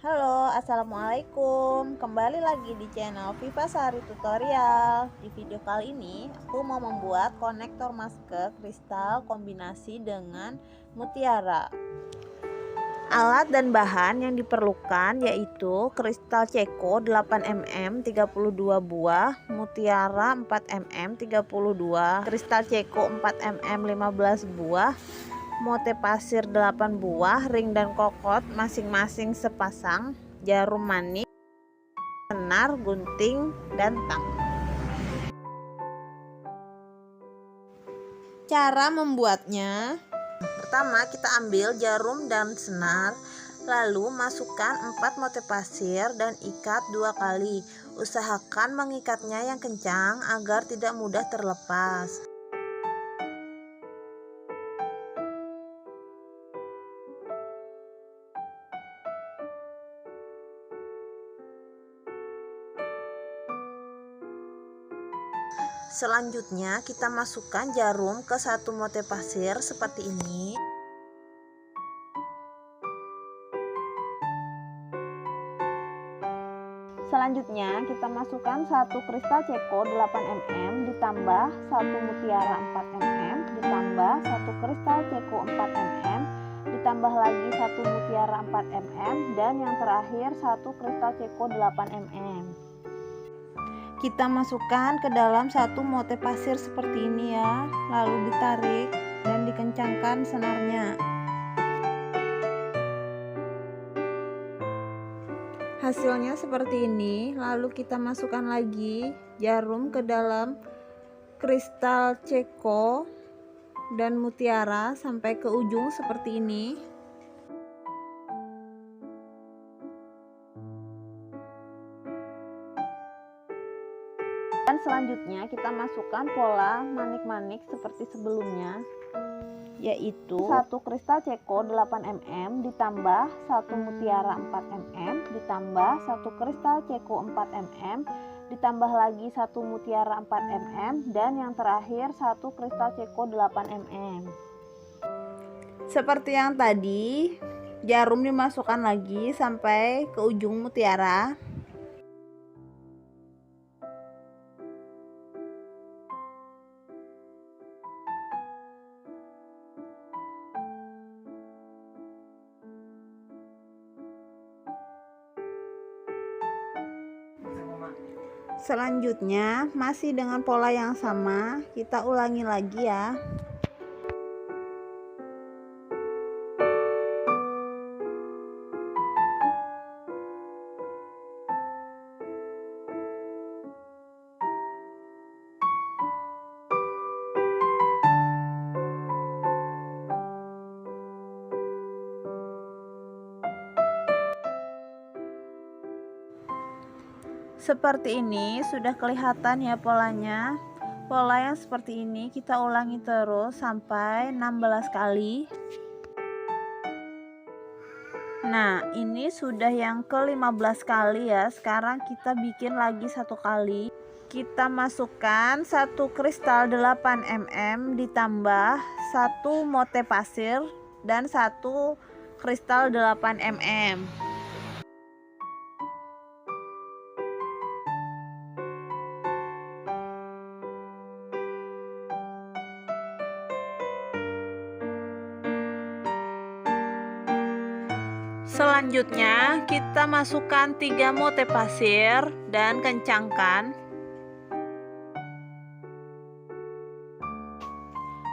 Halo, assalamualaikum. Kembali lagi di channel Viva Sari Tutorial. Di video kali ini, aku mau membuat konektor masker kristal kombinasi dengan mutiara. Alat dan bahan yang diperlukan yaitu kristal ceko 8 mm 32 buah, mutiara 4 mm 32, kristal ceko 4 mm 15 buah, mote pasir 8 buah, ring dan kokot masing-masing sepasang, jarum manik, senar, gunting, dan tang. Cara membuatnya: pertama, kita ambil jarum dan senar, lalu masukkan 4 mote pasir dan ikat 2 kali. Usahakan mengikatnya yang kencang agar tidak mudah terlepas. Selanjutnya kita masukkan jarum ke satu mote pasir seperti ini. Selanjutnya kita masukkan satu kristal ceko 8 mm ditambah satu mutiara 4 mm ditambah satu kristal ceko 4 mm ditambah lagi satu mutiara 4 mm dan yang terakhir satu kristal ceko 8 mm. Kita masukkan ke dalam satu mote pasir seperti ini ya, lalu ditarik dan dikencangkan senarnya. Hasilnya seperti ini. Lalu kita masukkan lagi jarum ke dalam kristal ceko dan mutiara sampai ke ujung seperti ini. Dan selanjutnya kita masukkan pola manik-manik seperti sebelumnya, yaitu satu kristal ceko 8 mm ditambah satu mutiara 4 mm ditambah satu kristal ceko 4 mm ditambah lagi satu mutiara 4 mm dan yang terakhir satu kristal ceko 8 mm. Seperti yang tadi, jarum dimasukkan lagi sampai ke ujung mutiara. Selanjutnya masih dengan pola yang sama, kita ulangi lagi ya. Seperti ini sudah kelihatan ya polanya. Pola yang seperti ini kita ulangi terus sampai 16 kali. Nah, ini sudah yang ke-15 kali ya. Sekarang kita bikin lagi satu kali. Kita masukkan satu kristal 8 mm ditambah satu mote pasir dan satu kristal 8 mm. Selanjutnya kita masukkan 3 mote pasir dan kencangkan.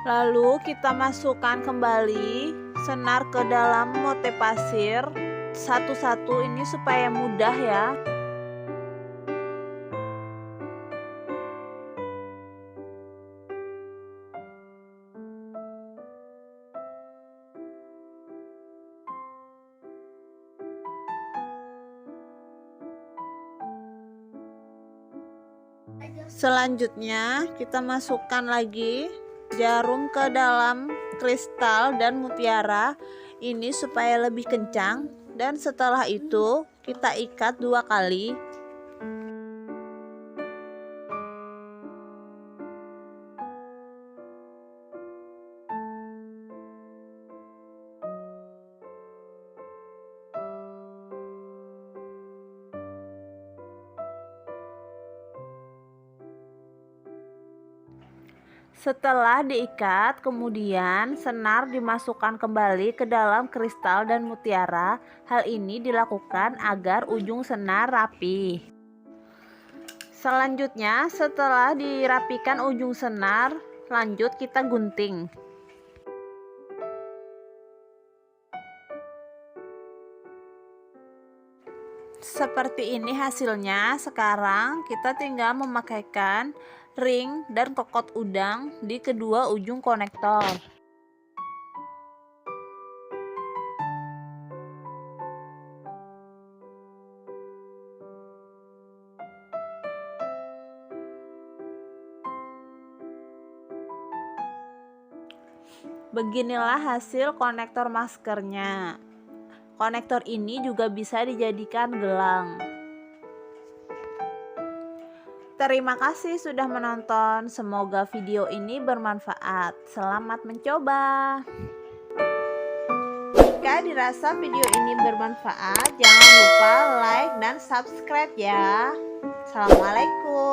Lalu kita masukkan kembali senar ke dalam mote pasir satu-satu ini supaya mudah ya. Selanjutnya kita masukkan lagi jarum ke dalam kristal dan mutiara ini supaya lebih kencang, dan setelah itu kita ikat 2 kali. Setelah diikat, kemudian senar dimasukkan kembali ke dalam kristal dan mutiara. Hal ini dilakukan agar ujung senar rapi. Selanjutnya, setelah dirapikan ujung senar, lanjut kita gunting. Seperti ini hasilnya. Sekarang kita tinggal memakaikan ring dan kokot udang di kedua ujung konektor. Beginilah hasil konektor maskernya. Konektor ini juga bisa dijadikan gelang. Terima kasih sudah menonton. Semoga video ini bermanfaat. Selamat mencoba. Jika dirasa video ini bermanfaat, jangan lupa like dan subscribe ya. Assalamualaikum.